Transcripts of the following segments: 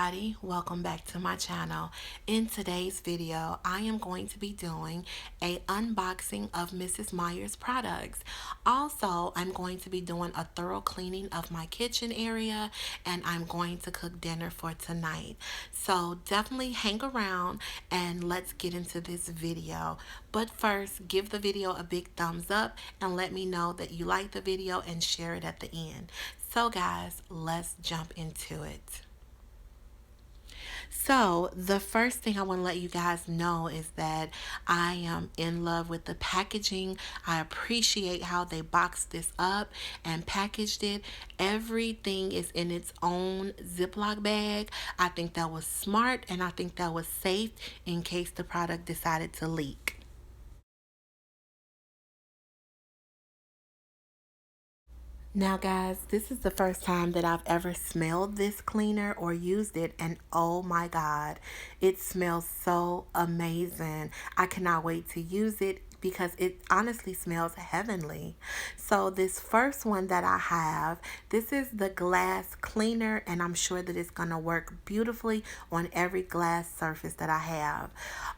everybody, welcome back to my channel. In today's video, I am going to be doing a unboxing of Mrs. Meyer's products. Also, I'm going to be doing a thorough cleaning of my kitchen area, and I'm going to cook dinner for tonight. So definitely hang around and let's get into this video. But first, give the video a big thumbs up and let me know that you like the video and share it at the end. So guys, let's jump into it. So, the first thing I want to let you guys know is that I am in love with the packaging. I appreciate how they boxed this up and packaged it. Everything is in its own Ziploc bag. I think that was smart and I think that was safe in case the product decided to leak. Now, guys, this is the first time that I've ever smelled this cleaner or used it, and oh my God, it smells so amazing. I cannot wait to use it because it honestly smells heavenly. So this first one that I have, this is the glass cleaner, and I'm sure that it's going to work beautifully on every glass surface that I have.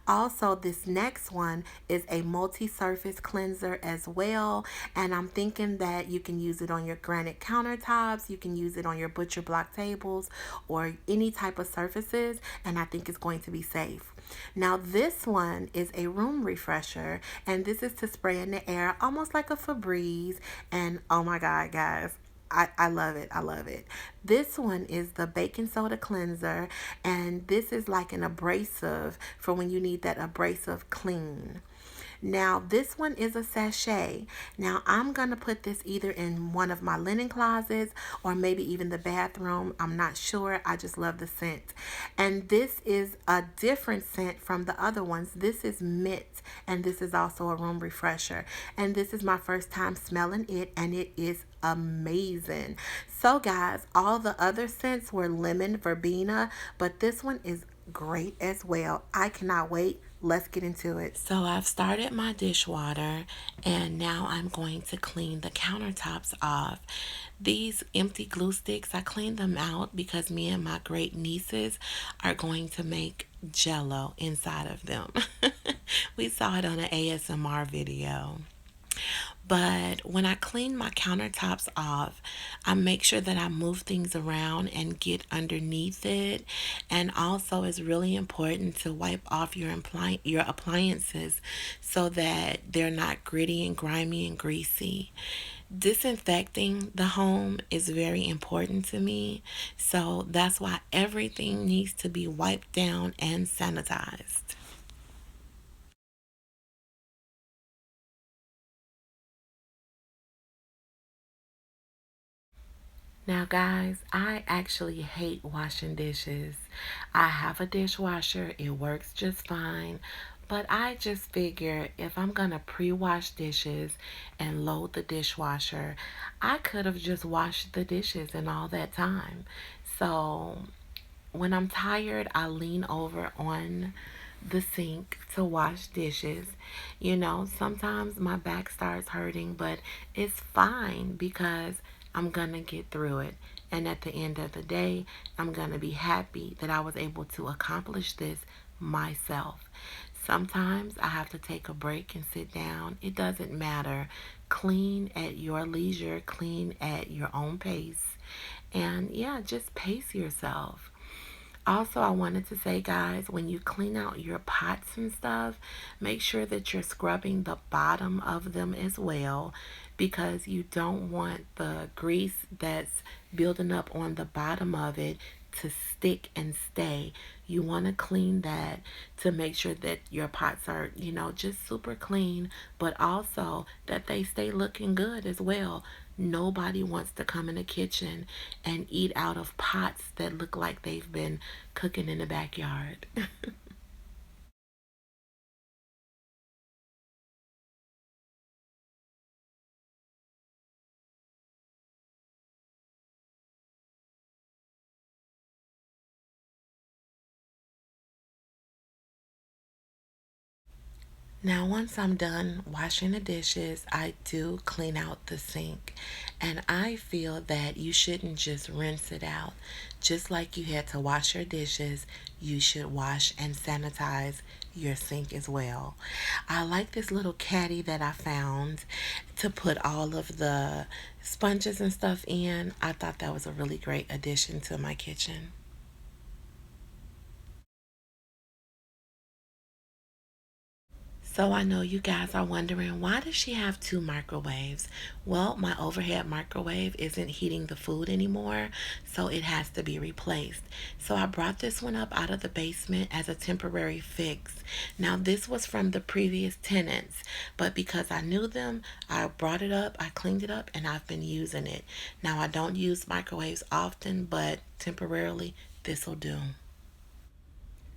Also, this next one is a multi-surface cleanser as well, and I'm thinking that you can use it on your granite countertops, you can use it on your butcher block tables, or any type of surfaces, and I think it's going to be safe. Now, this one is a room refresher, and this is to spray in the air almost like a Febreze. And oh my God, guys, I love it. I love it. This one is the baking soda cleanser, and this is like an abrasive for when you need that abrasive clean. Now, this one is a sachet. Now, I'm going to put this either in one of my linen closets or maybe even the bathroom. I'm not sure. I just love the scent. And this is a different scent from the other ones. This is mint, and this is also a room refresher. And this is my first time smelling it, and it is amazing. So, guys, all the other scents were lemon, verbena, but this one is great as well. I cannot wait. Let's get into it. So I've started my dishwater and now I'm going to clean the countertops off. These empty glue sticks, I cleaned them out because me and my great nieces are going to make jello inside of them. We saw it on an ASMR video. But when I clean my countertops off, I make sure that I move things around and get underneath it. And also, it's really important to wipe off your appliances so that they're not gritty and grimy and greasy. Disinfecting the home is very important to me, so that's why everything needs to be wiped down and sanitized. Now, guys, I actually hate washing dishes. I have a dishwasher, it works just fine. But I just figure if I'm gonna pre wash dishes and load the dishwasher, I could have just washed the dishes in all that time. So when I'm tired, I lean over on the sink to wash dishes. Sometimes my back starts hurting, but it's fine because I'm gonna get through it. And at the end of the day, I'm gonna be happy that I was able to accomplish this myself. Sometimes I have to take a break and sit down. It doesn't matter. Clean at your leisure, clean at your own pace. And yeah, just pace yourself. Also, I wanted to say, guys, when you clean out your pots and stuff, make sure that you're scrubbing the bottom of them as well because you don't want the grease that's building up on the bottom of it to stick and stay. You want to clean that to make sure that your pots are, just super clean, but also that they stay looking good as well. Nobody wants to come in the kitchen and eat out of pots that look like they've been cooking in the backyard. Now, once I'm done washing the dishes, I do clean out the sink. And I feel that you shouldn't just rinse it out. Just like you had to wash your dishes, you should wash and sanitize your sink as well. I like this little caddy that I found to put all of the sponges and stuff in. I thought that was a really great addition to my kitchen. So I know you guys are wondering, why does she have two microwaves? Well, my overhead microwave isn't heating the food anymore, so it has to be replaced. So I brought this one up out of the basement as a temporary fix. Now this was from the previous tenants, but because I knew them, I brought it up, I cleaned it up, and I've been using it. Now I don't use microwaves often, but temporarily this will do.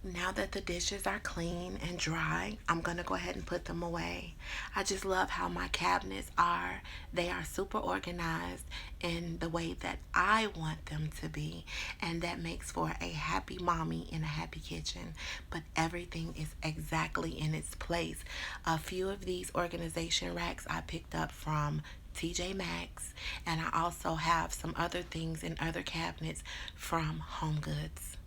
Now that the dishes are clean and dry, I'm going to go ahead and put them away. I just love how my cabinets are. They are super organized in the way that I want them to be. And that makes for a happy mommy in a happy kitchen. But everything is exactly in its place. A few of these organization racks I picked up from TJ Maxx, and I also have some other things in other cabinets from Home Goods.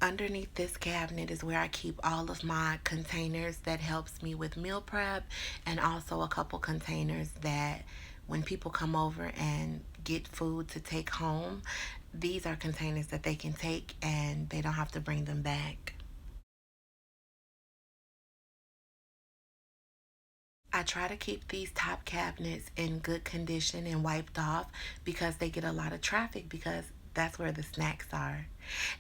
Underneath this cabinet is where I keep all of my containers that helps me with meal prep, and also a couple containers that when people come over and get food to take home, these are containers that they can take and they don't have to bring them back. I try to keep these top cabinets in good condition and wiped off because they get a lot of traffic, because that's where the snacks are.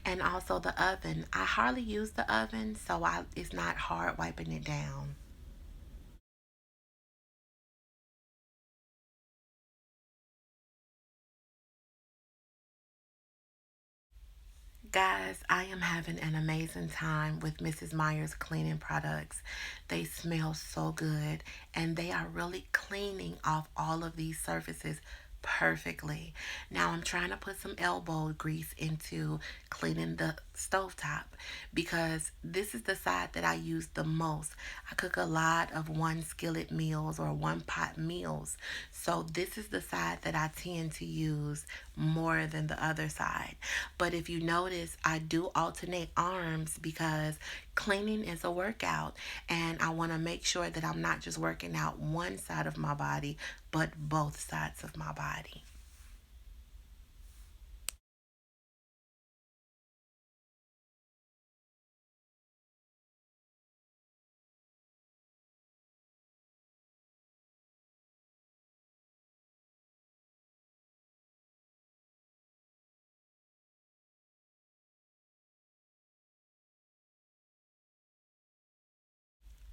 And also the oven. I hardly use the oven, so it's not hard wiping it down. Guys, I am having an amazing time with Mrs. Meyer's cleaning products. They smell so good, and they are really cleaning off all of these surfaces perfectly. Now I'm trying to put some elbow grease into cleaning the stovetop because this is the side that I use the most. I cook a lot of one skillet meals or one pot meals. So this is the side that I tend to use more than the other side. But if you notice, I do alternate arms because cleaning is a workout, and I want to make sure that I'm not just working out one side of my body, but both sides of my body.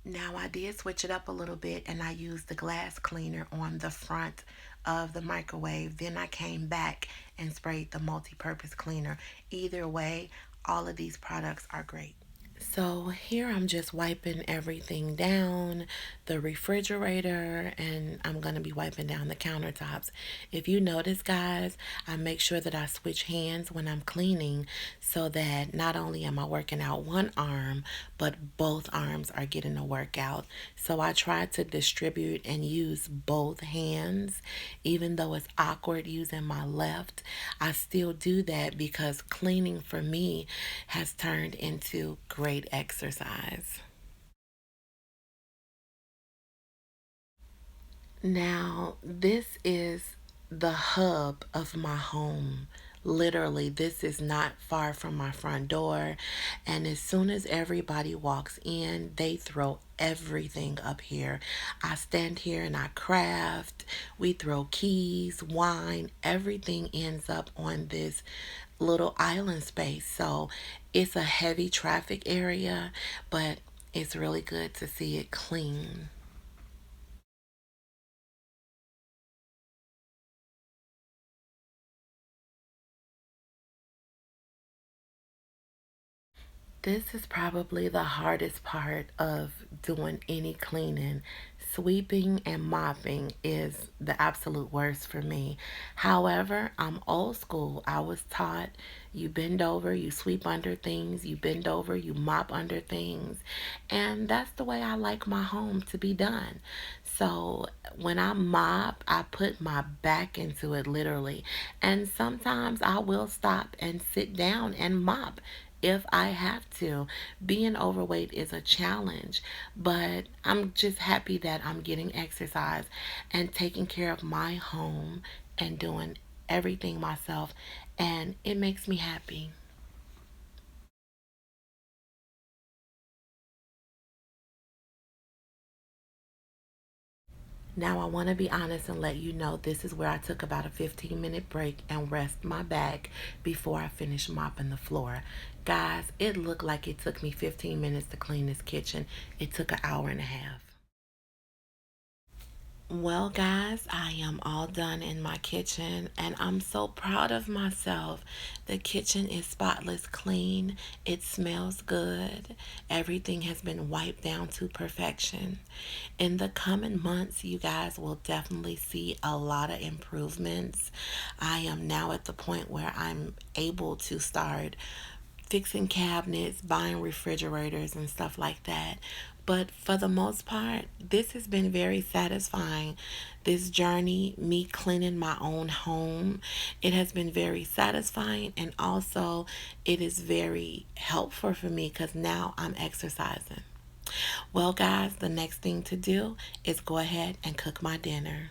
Now I did switch it up a little bit and I used the glass cleaner on the front of the microwave. Then I came back and sprayed the multi-purpose cleaner. Either way, all of these products are great. So here I'm just wiping everything down, the refrigerator, and I'm going to be wiping down the countertops. If you notice, guys, I make sure that I switch hands when I'm cleaning so that not only am I working out one arm, but both arms are getting a workout. So I try to distribute and use both hands. Even though it's awkward using my left, I still do that because cleaning for me has turned into great exercise. Now, this is the hub of my home. Literally, this is not far from my front door. And as soon as everybody walks in, they throw everything up here. I stand here and I craft. We throw keys, wine, everything ends up on this little island space. So it's a heavy traffic area, but it's really good to see it clean. This is probably the hardest part of doing any cleaning, sweeping and mopping is the absolute worst for me. However, I'm old school. I was taught you bend over, you sweep under things, you bend over, you mop under things. And that's the way I like my home to be done. So when I mop, I put my back into it literally. And sometimes I will stop and sit down and mop if I have to. Being overweight is a challenge, but I'm just happy that I'm getting exercise and taking care of my home and doing everything myself, and it makes me happy. Now, I want to be honest and let you know this is where I took about a 15-minute break and rest my back before I finished mopping the floor. Guys, it looked like it took me 15 minutes to clean this kitchen. It took an hour and a half. Well, guys, I am all done in my kitchen and I'm so proud of myself. The kitchen is spotless clean. It smells good. Everything has been wiped down to perfection. In the coming months, you guys will definitely see a lot of improvements. I am now at the point where I'm able to start fixing cabinets, buying refrigerators, and stuff like that. But for the most part, this has been very satisfying. This journey, me cleaning my own home, it has been very satisfying, and also it is very helpful for me because now I'm exercising. Well, guys, the next thing to do is go ahead and cook my dinner.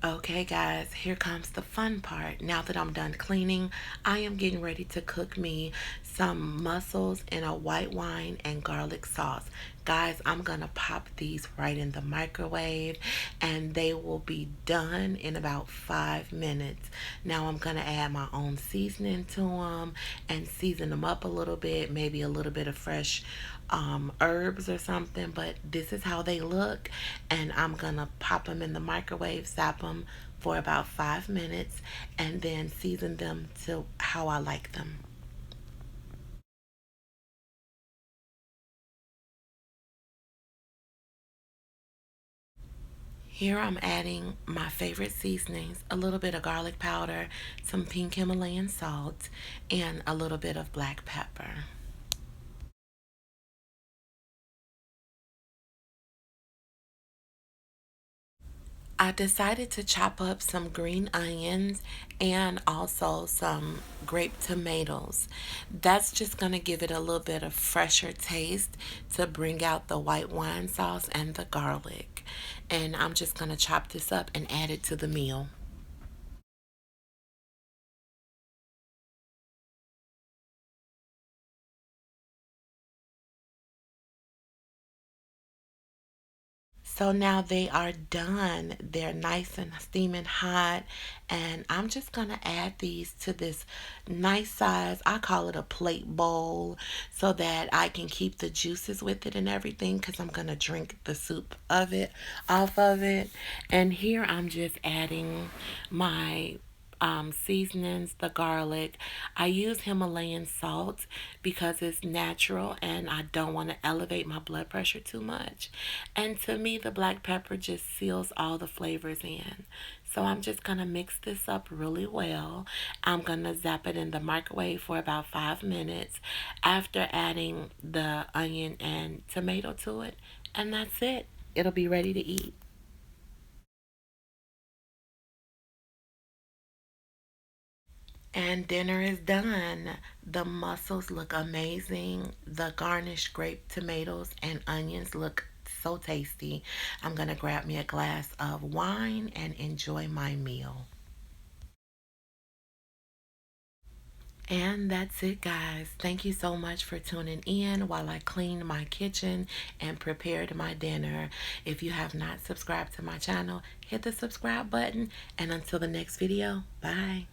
Okay, guys, here comes the fun part. Now that I'm done cleaning, I am getting ready to cook me some mussels in a white wine and garlic sauce. Guys, I'm gonna pop these right in the microwave and they will be done in about 5 minutes. Now I'm gonna add my own seasoning to them and season them up a little bit, maybe a little bit of fresh herbs or something, but this is how they look. And I'm gonna pop them in the microwave, zap them for about 5 minutes, and then season them to how I like them. Here I'm adding my favorite seasonings, a little bit of garlic powder, some pink Himalayan salt, and a little bit of black pepper. I decided to chop up some green onions and also some grape tomatoes. That's just going to give it a little bit of fresher taste to bring out the white wine sauce and the garlic. And I'm just going to chop this up and add it to the meal. So now they are done. They're nice and steaming hot. And I'm just going to add these to this nice size, I call it a plate bowl, so that I can keep the juices with it and everything because I'm going to drink the soup of it, off of it. And here I'm just adding my seasonings, the garlic. I use Himalayan salt because it's natural and I don't want to elevate my blood pressure too much. And to me, the black pepper just seals all the flavors in. So I'm just going to mix this up really well. I'm going to zap it in the microwave for about 5 minutes after adding the onion and tomato to it. And that's it. It'll be ready to eat. And dinner is done. The mussels look amazing. The garnished grape tomatoes and onions look so tasty. I'm going to grab me a glass of wine and enjoy my meal. And that's it, guys. Thank you so much for tuning in while I cleaned my kitchen and prepared my dinner. If you have not subscribed to my channel, hit the subscribe button. And until the next video, bye.